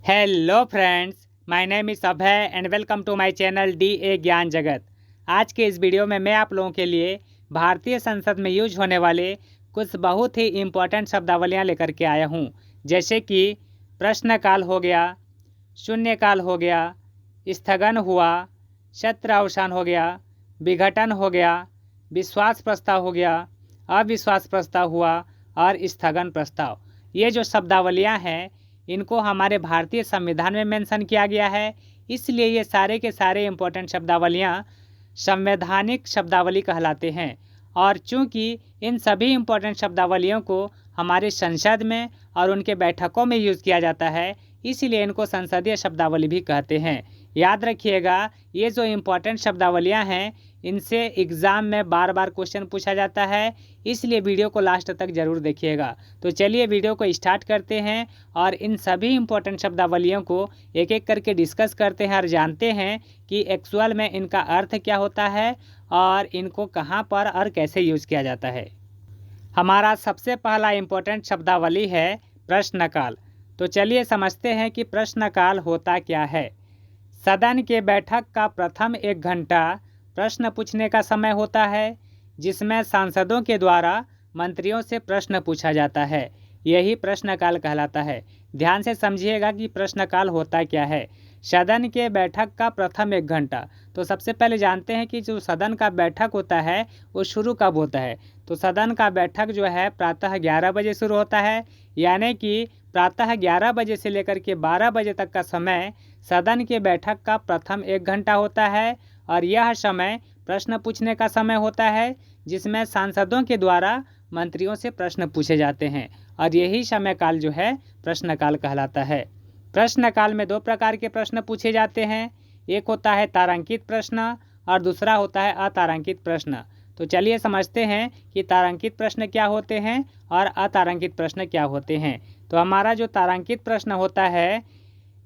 Hello friends, my name is Abhay and welcome to my channel DA Gyan जगत। आज के इस वीडियो में मैं आप लोगों के लिए भारतीय संसद में यूज होने वाले कुछ बहुत ही इम्पोर्टेंट शब्दावलियां लेकर के आया हूं, जैसे कि प्रश्नकाल हो गया, शून्यकाल हो गया, स्थगन हुआ, सत्र अवसान हो गया, विघटन हो गया, विश्वास प्रस्ताव हो गया, अविश्वास प्रस्ताव हुआ और स्थगन प्रस्ताव। ये जो शब्दावलियां हैं इनको हमारे भारतीय संविधान में मेंशन किया गया है, इसलिए ये सारे के सारे इम्पोर्टेंट शब्दावलियां संवैधानिक शब्दावली कहलाते हैं। और चूंकि इन सभी इम्पोर्टेंट शब्दावलियों को हमारे संसद में और उनके बैठकों में यूज़ किया जाता है, इसीलिए इनको संसदीय शब्दावली भी कहते हैं। याद रखिएगा, ये जो इम्पोर्टेंट शब्दावलियां हैं इनसे एग्ज़ाम में बार बार क्वेश्चन पूछा जाता है, इसलिए वीडियो को लास्ट तक ज़रूर देखिएगा। तो चलिए वीडियो को स्टार्ट करते हैं और इन सभी इम्पोर्टेंट शब्दावलियों को एक एक करके डिस्कस करते हैं और जानते हैं कि एक्चुअल में इनका अर्थ क्या होता है और इनको कहाँ पर और कैसे यूज़ किया जाता है। हमारा सबसे पहला इम्पोर्टेंट शब्दावली है प्रश्नकाल। तो चलिए समझते हैं कि प्रश्नकाल होता क्या है। सदन के बैठक का प्रथम 1 घंटा प्रश्न पूछने का समय होता है, जिसमें सांसदों के द्वारा मंत्रियों से प्रश्न पूछा जाता है। यही प्रश्नकाल कहलाता है। ध्यान से समझिएगा कि प्रश्नकाल होता क्या है। सदन के बैठक का प्रथम 1 घंटा, तो सबसे पहले जानते हैं कि जो सदन का बैठक होता है वो शुरू कब होता है। तो सदन का बैठक जो है प्रातः 11 बजे शुरू होता है, यानी कि प्रातः 11 बजे से लेकर के 12 बजे तक का समय सदन के बैठक का प्रथम 1 घंटा होता है। और यह समय प्रश्न पूछने का समय होता है, जिसमें सांसदों के द्वारा मंत्रियों से प्रश्न पूछे जाते हैं, और यही समय काल जो है प्रश्नकाल कहलाता है। प्रश्नकाल में 2 प्रकार के प्रश्न पूछे जाते हैं, एक होता है तारांकित प्रश्न और दूसरा होता है अतारांकित प्रश्न। तो चलिए समझते हैं कि तारांकित प्रश्न क्या होते हैं और अतारांकित प्रश्न क्या होते हैं। तो हमारा जो तारांकित प्रश्न होता है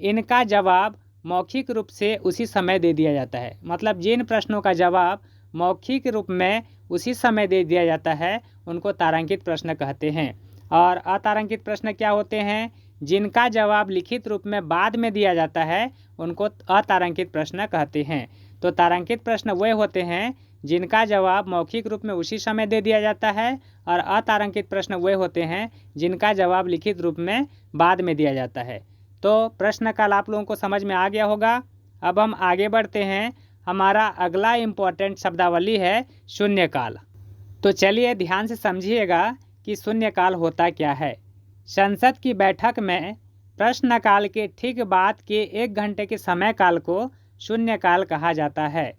इनका जवाब मौखिक रूप से उसी समय दे दिया जाता है। मतलब जिन प्रश्नों का जवाब मौखिक रूप में उसी समय दे दिया जाता है उनको तारांकित प्रश्न कहते हैं। और अतारांकित प्रश्न क्या होते हैं, जिनका जवाब लिखित रूप में बाद में दिया जाता है उनको अतारांकित प्रश्न कहते हैं। तो तारांकित प्रश्न वे होते हैं जिनका जवाब मौखिक रूप में उसी समय दे दिया जाता है, और अतारांकित प्रश्न वे होते हैं जिनका जवाब लिखित रूप में बाद में दिया जाता है। तो प्रश्नकाल आप लोगों को समझ में आ गया होगा। अब हम आगे बढ़ते हैं। हमारा अगला इम्पोर्टेंट शब्दावली है शून्यकाल। तो चलिए ध्यान से समझिएगा कि शून्यकाल होता क्या है। संसद की बैठक में प्रश्नकाल के ठीक बाद के 1 घंटे के समय काल को शून्यकाल कहा जाता है।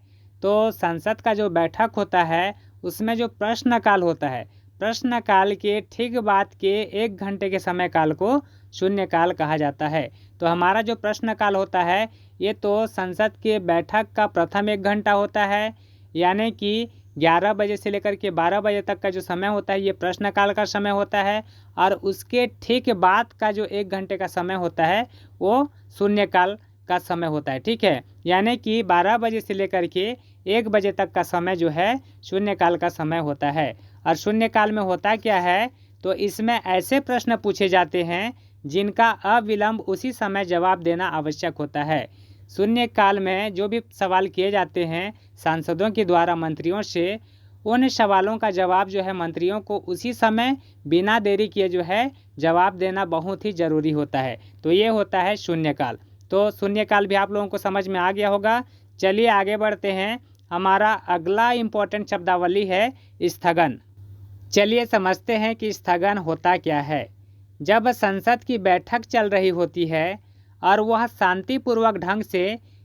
तो संसद का जो बैठक होता है उसमें जो प्रश्नकाल होता है, प्रश्नकाल के ठीक बाद के 1 घंटे के समय काल को शून्यकाल कहा जाता है। तो हमारा जो प्रश्नकाल होता है ये तो संसद के बैठक का प्रथम 1 घंटा होता है, यानी कि 11 बजे से लेकर के 12 बजे तक का जो समय होता है ये प्रश्नकाल का समय होता है। और उसके ठीक बाद का जो 1 घंटे का समय होता है वो शून्यकाल का समय होता है। ठीक है, यानी कि 12 बजे से लेकर के 1 बजे तक का समय जो है शून्यकाल का समय होता है। और शून्यकाल में होता क्या है, तो इसमें ऐसे प्रश्न पूछे जाते हैं जिनका अविलंब उसी समय जवाब देना आवश्यक होता है। शून्यकाल में जो भी सवाल किए जाते हैं सांसदों के द्वारा मंत्रियों से, उन सवालों का जवाब जो है मंत्रियों को उसी समय बिना देरी किए जो है जवाब देना बहुत ही ज़रूरी होता है। तो ये होता है शून्यकाल। तो शून्यकाल भी आप लोगों को समझ में आ गया होगा। चलिए आगे बढ़ते हैं। हमारा अगला इम्पोर्टेंट शब्दावली है स्थगन। चलिए समझते हैं कि स्थगन होता क्या है। जब संसद की बैठक चल रही होती है और वह शांतिपूर्वक ढंग से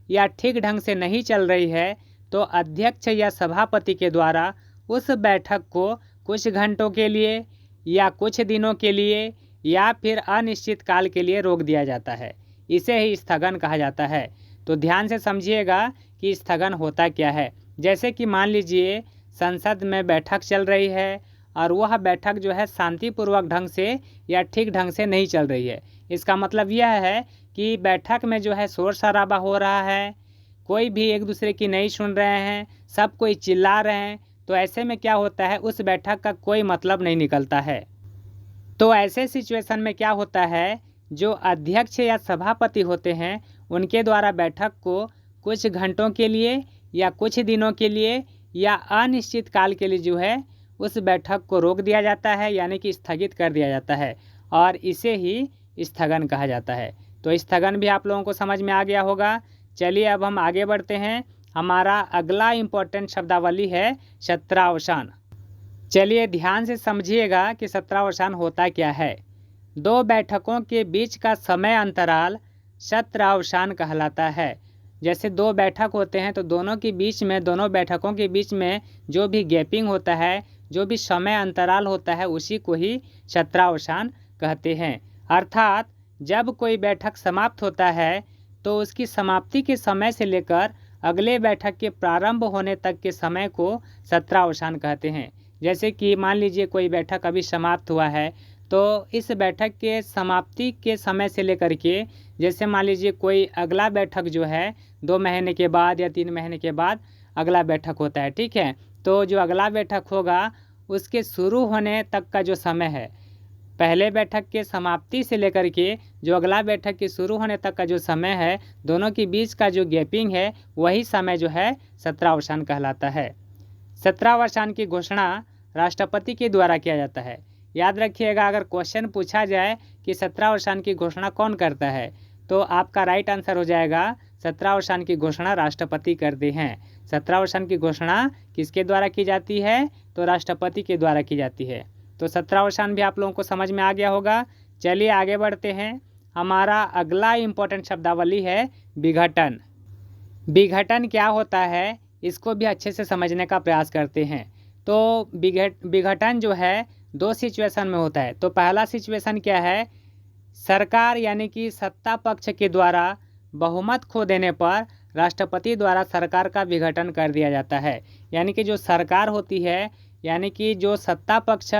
या ठीक ढंग से नहीं चल रही है, तो अध्यक्ष या सभापति के द्वारा उस बैठक को कुछ घंटों के लिए या कुछ दिनों के लिए या फिर अनिश्चित काल के लिए रोक दिया जाता है। इसे ही स्थगन कहा जाता है। तो ध्यान से समझिएगा कि स्थगन होता क्या है। जैसे कि मान लीजिए संसद में बैठक चल रही है और वह बैठक जो है शांतिपूर्वक ढंग से या ठीक ढंग से नहीं चल रही है। इसका मतलब यह है कि बैठक में जो है शोर शराबा हो रहा है, कोई भी एक दूसरे की नहीं सुन रहे हैं, सब कोई चिल्ला रहे हैं। तो ऐसे में क्या होता है, उस बैठक का कोई मतलब नहीं निकलता है। तो ऐसे सिचुएशन में क्या होता है, जो अध्यक्ष या सभापति होते हैं उनके द्वारा बैठक को कुछ घंटों के लिए या कुछ दिनों के लिए या अनिश्चित काल के लिए जो है उस बैठक को रोक दिया जाता है, यानी कि स्थगित कर दिया जाता है, और इसे ही स्थगन कहा जाता है। तो स्थगन भी आप लोगों को समझ में आ गया होगा। चलिए अब हम आगे बढ़ते हैं। हमारा अगला इम्पोर्टेंट शब्दावली है सत्रावसान। चलिए ध्यान से समझिएगा कि सत्रावसान होता क्या है। दो बैठकों के बीच का समय अंतराल सत्रावसान कहलाता है। जैसे दो बैठक होते हैं तो दोनों बैठकों के बीच में जो भी गैपिंग होता है, जो भी समय अंतराल होता है, उसी को ही सत्रावसान कहते हैं। अर्थात जब कोई बैठक समाप्त होता है तो उसकी समाप्ति के समय से लेकर अगले बैठक के प्रारंभ होने तक के समय को सत्रावसान कहते हैं। जैसे कि मान लीजिए कोई बैठक अभी समाप्त हुआ है, तो इस बैठक के समाप्ति के समय से लेकर के, जैसे मान लीजिए कोई अगला बैठक जो है 2 महीने के बाद या 3 महीने के बाद अगला बैठक होता है, ठीक है। तो जो अगला बैठक होगा उसके शुरू होने तक का जो समय है, पहले बैठक के समाप्ति से लेकर के जो अगला बैठक के शुरू होने तक का जो समय है, दोनों के बीच का जो गैपिंग है, वही समय जो है सत्रावसान कहलाता है। सत्रावसान की घोषणा राष्ट्रपति के द्वारा किया जाता है। याद रखिएगा, अगर क्वेश्चन पूछा जाए कि सत्रावसान की घोषणा कौन करता है, तो आपका राइट आंसर हो जाएगा सत्रावसान की घोषणा राष्ट्रपति करते हैं। सत्रावसान की घोषणा किसके द्वारा की जाती है? तो राष्ट्रपति के द्वारा की जाती है। तो सत्रावसान भी आप लोगों को समझ में आ गया होगा। चलिए आगे बढ़ते हैं। हमारा अगला इम्पोर्टेंट शब्दावली है विघटन। विघटन क्या होता है, इसको भी अच्छे से समझने का प्रयास करते हैं। तो विघटन जो है 2 सिचुएशन में होता है। तो पहला सिचुएशन क्या है, सरकार यानी कि सत्ता पक्ष के द्वारा बहुमत खो देने पर राष्ट्रपति द्वारा सरकार का विघटन कर दिया जाता है। यानी कि जो सरकार होती है, यानी कि जो सत्ता पक्ष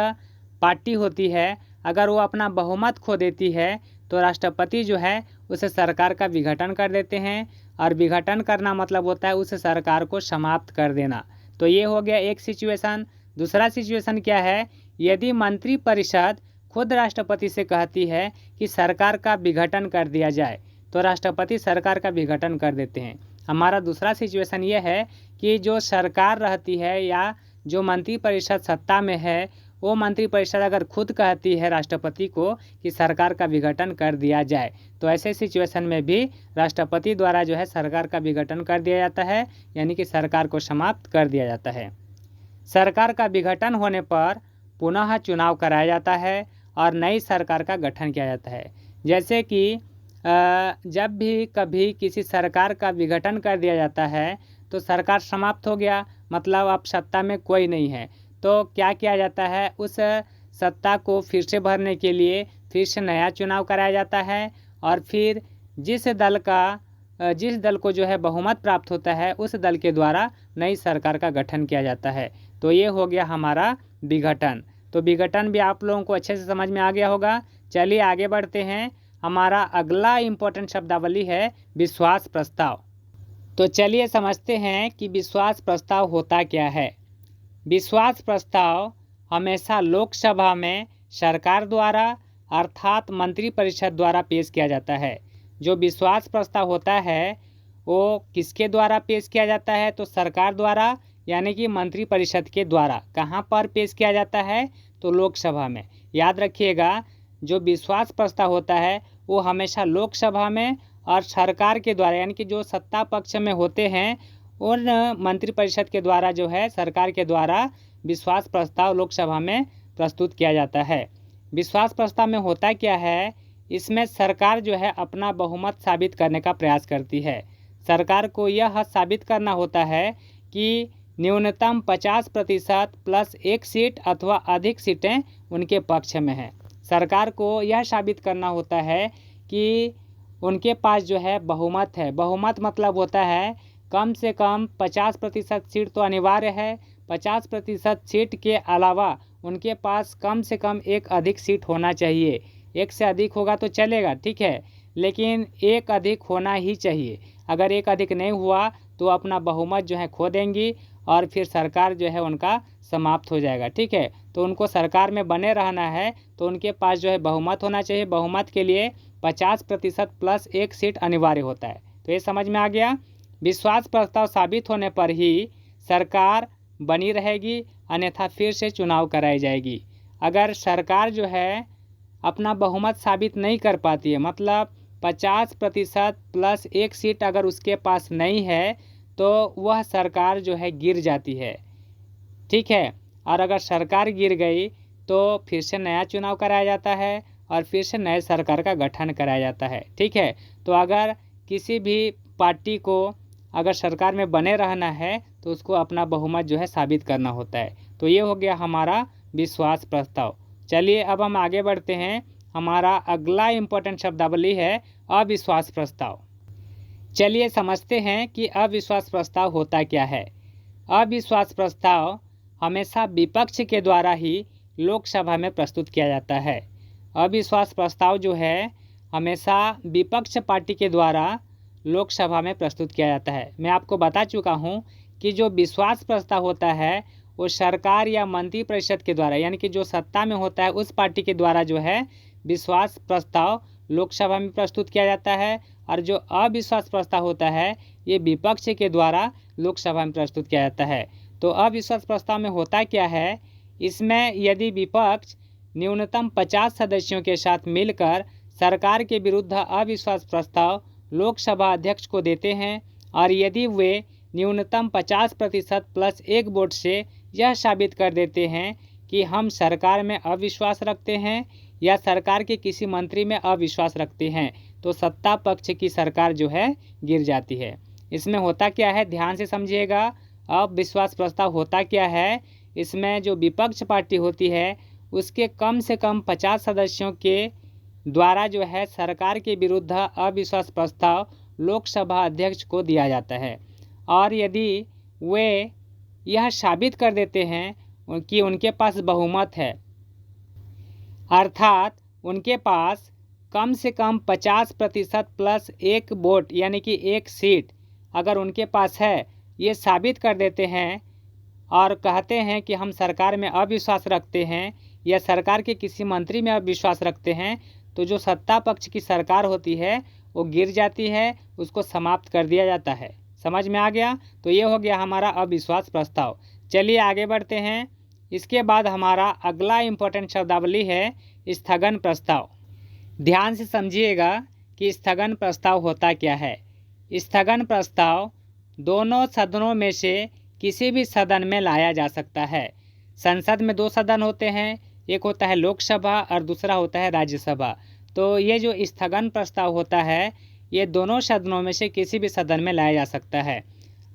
पार्टी होती है, अगर वो अपना बहुमत खो देती है तो राष्ट्रपति जो है उस सरकार का विघटन कर देते हैं। और विघटन करना मतलब होता है उस सरकार को समाप्त कर देना। तो ये हो गया एक सिचुएशन। दूसरा सिचुएशन क्या है, यदि मंत्रिपरिषद खुद राष्ट्रपति से कहती है कि सरकार का विघटन कर दिया जाए, तो राष्ट्रपति सरकार का विघटन कर देते हैं। हमारा दूसरा सिचुएशन ये है कि जो सरकार रहती है या जो मंत्रिपरिषद सत्ता में है, वो मंत्रिपरिषद अगर खुद कहती है राष्ट्रपति को कि सरकार का विघटन कर दिया जाए, तो ऐसे सिचुएशन में भी राष्ट्रपति द्वारा जो है सरकार का विघटन कर दिया जाता है, यानी कि सरकार को समाप्त कर दिया जाता है। सरकार का विघटन होने पर पुनः चुनाव कराया जाता है और नई सरकार का गठन किया जाता है। जैसे कि जब भी कभी किसी सरकार का विघटन कर दिया जाता है तो सरकार समाप्त हो गया, मतलब अब सत्ता में कोई नहीं है, तो क्या किया जाता है, उस सत्ता को फिर से भरने के लिए फिर से नया चुनाव कराया जाता है और फिर जिस दल को जो है बहुमत प्राप्त होता है उस दल के द्वारा नई सरकार का गठन किया जाता है। तो ये हो गया हमारा विघटन। तो विघटन भी आप लोगों को अच्छे से समझ में आ गया होगा। चलिए आगे बढ़ते हैं। हमारा अगला इम्पोर्टेंट शब्दावली है विश्वास प्रस्ताव। तो चलिए समझते हैं कि विश्वास प्रस्ताव होता क्या है। विश्वास प्रस्ताव हमेशा लोकसभा में सरकार द्वारा अर्थात मंत्रिपरिषद द्वारा पेश किया जाता है। जो विश्वास प्रस्ताव होता है वो किसके द्वारा पेश किया जाता है, तो सरकार द्वारा, यानी कि मंत्रिपरिषद के द्वारा। कहाँ पर पेश किया जाता है, तो लोकसभा में। याद रखिएगा, जो विश्वास प्रस्ताव होता है वो हमेशा लोकसभा में और सरकार के द्वारा, यानी कि जो सत्ता पक्ष में होते हैं उन मंत्रिपरिषद के द्वारा जो है सरकार के द्वारा विश्वास प्रस्ताव लोकसभा में प्रस्तुत किया जाता है। विश्वास प्रस्ताव में होता क्या है, इसमें सरकार जो है अपना बहुमत साबित करने का प्रयास करती है। सरकार को यह साबित करना होता है कि न्यूनतम 50% प्लस 1 सीट अथवा अधिक सीटें उनके पक्ष में हैं। सरकार को यह साबित करना होता है कि उनके पास जो है बहुमत है। बहुमत मतलब होता है कम से कम 50% सीट तो अनिवार्य है, 50% सीट के अलावा उनके पास कम से कम एक अधिक सीट होना चाहिए। एक से अधिक होगा तो चलेगा, ठीक है, लेकिन एक अधिक होना ही चाहिए। अगर एक अधिक नहीं हुआ तो अपना बहुमत जो है खो देंगी और फिर सरकार जो है उनका समाप्त हो जाएगा। ठीक है, तो उनको सरकार में बने रहना है तो उनके पास जो है बहुमत होना चाहिए। बहुमत के लिए 50% प्लस 1 सीट अनिवार्य होता है। तो ये समझ में आ गया। विश्वास प्रस्ताव साबित होने पर ही सरकार बनी रहेगी, अन्यथा फिर से चुनाव कराई जाएगी। अगर सरकार जो है अपना बहुमत साबित नहीं कर पाती है, मतलब 50% प्लस 1 सीट अगर उसके पास नहीं है, तो वह सरकार जो है गिर जाती है। ठीक है, और अगर सरकार गिर गई तो फिर से नया चुनाव कराया जाता है और फिर से नए सरकार का गठन कराया जाता है। ठीक है, तो अगर किसी भी पार्टी को अगर सरकार में बने रहना है तो उसको अपना बहुमत जो है साबित करना होता है। तो ये हो गया हमारा विश्वास प्रस्ताव। चलिए अब हम आगे बढ़ते हैं। हमारा अगला इम्पोर्टेंट शब्दावली है अविश्वास प्रस्ताव। चलिए समझते हैं कि अविश्वास प्रस्ताव होता क्या है। अविश्वास प्रस्ताव हमेशा विपक्ष के द्वारा ही लोकसभा में प्रस्तुत किया जाता है। अविश्वास प्रस्ताव जो है हमेशा विपक्ष पार्टी के द्वारा लोकसभा में प्रस्तुत किया जाता है। मैं आपको बता चुका हूं कि जो विश्वास प्रस्ताव होता है वो सरकार या मंत्रिपरिषद के द्वारा, यानी कि जो सत्ता में होता है उस पार्टी के द्वारा जो है विश्वास प्रस्ताव लोकसभा में प्रस्तुत किया जाता है, और जो अविश्वास प्रस्ताव होता है ये विपक्ष के द्वारा लोकसभा में प्रस्तुत किया जाता है। तो अविश्वास प्रस्ताव में होता क्या है, इसमें यदि विपक्ष न्यूनतम 50 सदस्यों के साथ मिलकर सरकार के विरुद्ध अविश्वास प्रस्ताव लोकसभा अध्यक्ष को देते हैं और यदि वे न्यूनतम 50% प्लस 1 वोट से यह साबित कर देते हैं कि हम सरकार में अविश्वास रखते हैं या सरकार के किसी मंत्री में अविश्वास रखते हैं, तो सत्ता पक्ष की सरकार जो है गिर जाती है। इसमें होता क्या है, ध्यान से समझिएगा। अविश्वास प्रस्ताव होता क्या है, इसमें जो विपक्ष पार्टी होती है उसके कम से कम 50 सदस्यों के द्वारा जो है सरकार के विरुद्ध अविश्वास प्रस्ताव लोकसभा अध्यक्ष को दिया जाता है, और यदि वे यह साबित कर देते हैं कि उनके पास बहुमत है, अर्थात उनके पास कम से कम 50% प्लस 1 वोट यानी कि 1 सीट अगर उनके पास है, ये साबित कर देते हैं और कहते हैं कि हम सरकार में अविश्वास रखते हैं या सरकार के किसी मंत्री में अविश्वास रखते हैं, तो जो सत्ता पक्ष की सरकार होती है वो गिर जाती है, उसको समाप्त कर दिया जाता है। समझ में आ गया। तो ये हो गया हमारा अविश्वास प्रस्ताव। चलिए आगे बढ़ते हैं। इसके बाद हमारा अगला इम्पोर्टेंट शब्दावली है स्थगन प्रस्ताव। ध्यान से समझिएगा कि स्थगन प्रस्ताव होता क्या है। स्थगन प्रस्ताव दोनों सदनों में से किसी भी सदन में लाया जा सकता है। संसद में 2 सदन होते हैं, एक होता है लोकसभा और दूसरा होता है राज्यसभा। तो ये जो स्थगन प्रस्ताव होता है ये दोनों सदनों में से किसी भी सदन में लाया जा सकता है।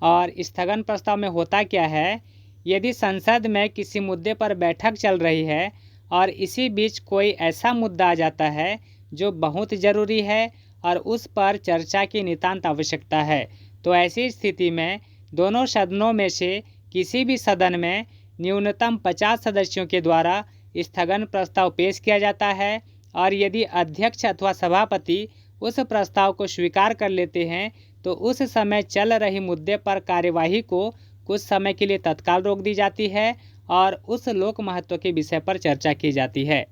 और स्थगन प्रस्ताव में होता क्या है, यदि संसद में किसी मुद्दे पर बैठक चल रही है और इसी बीच कोई ऐसा मुद्दा आ जाता है जो बहुत ज़रूरी है और उस पर चर्चा की नितांत आवश्यकता है, तो ऐसी स्थिति में दोनों सदनों में से किसी भी सदन में न्यूनतम 50 सदस्यों के द्वारा स्थगन प्रस्ताव पेश किया जाता है, और यदि अध्यक्ष अथवा सभापति उस प्रस्ताव को स्वीकार कर लेते हैं तो उस समय चल रही मुद्दे पर कार्यवाही को कुछ समय के लिए तत्काल रोक दी जाती है और उस लोक महत्व के विषय पर चर्चा की जाती है।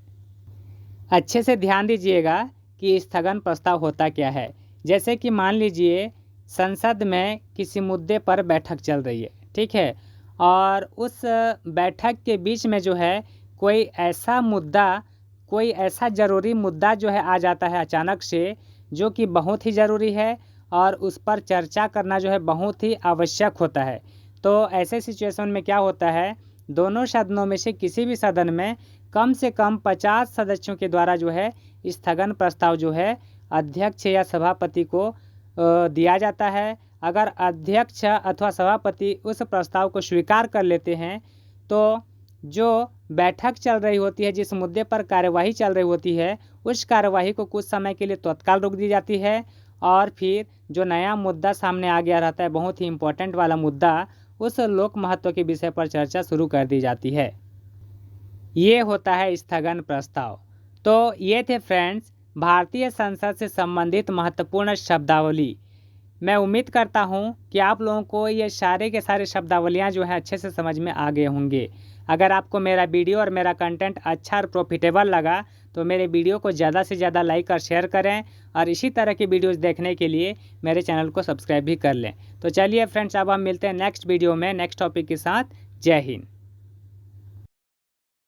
अच्छे से ध्यान दीजिएगा कि स्थगन प्रस्ताव होता क्या है। जैसे कि मान लीजिए संसद में किसी मुद्दे पर बैठक चल रही है, ठीक है, और उस बैठक के बीच में जो है कोई ऐसा ज़रूरी मुद्दा जो है आ जाता है अचानक से, जो कि बहुत ही ज़रूरी है और उस पर चर्चा करना जो है बहुत ही आवश्यक होता है। तो ऐसे सिचुएशन में क्या होता है, दोनों सदनों में से किसी भी सदन में कम से कम 50 सदस्यों के द्वारा जो है स्थगन प्रस्ताव जो है अध्यक्ष या सभापति को दिया जाता है। अगर अध्यक्ष अथवा सभापति उस प्रस्ताव को स्वीकार कर लेते हैं तो जो बैठक चल रही होती है, जिस मुद्दे पर कार्यवाही चल रही होती है, उस कार्यवाही को कुछ समय के लिए तत्काल रोक दी जाती है और फिर जो नया मुद्दा सामने आ गया रहता है, बहुत ही इम्पोर्टेंट वाला मुद्दा, उस लोक महत्व के विषय पर चर्चा शुरू कर दी जाती है। ये होता है स्थगन प्रस्ताव। तो ये थे फ्रेंड्स भारतीय संसद से संबंधित महत्वपूर्ण शब्दावली। मैं उम्मीद करता हूँ कि आप लोगों को ये सारे के सारे शब्दावलियाँ जो है अच्छे से समझ में आ गए होंगे। अगर आपको मेरा वीडियो और मेरा कंटेंट अच्छा और प्रॉफिटेबल लगा तो मेरे वीडियो को ज़्यादा से ज़्यादा लाइक और शेयर करें, और इसी तरह की वीडियोस देखने के लिए मेरे चैनल को सब्सक्राइब भी कर लें। तो चलिए फ्रेंड्स, अब हम मिलते हैं नेक्स्ट वीडियो में नेक्स्ट टॉपिक के साथ। जय हिंद।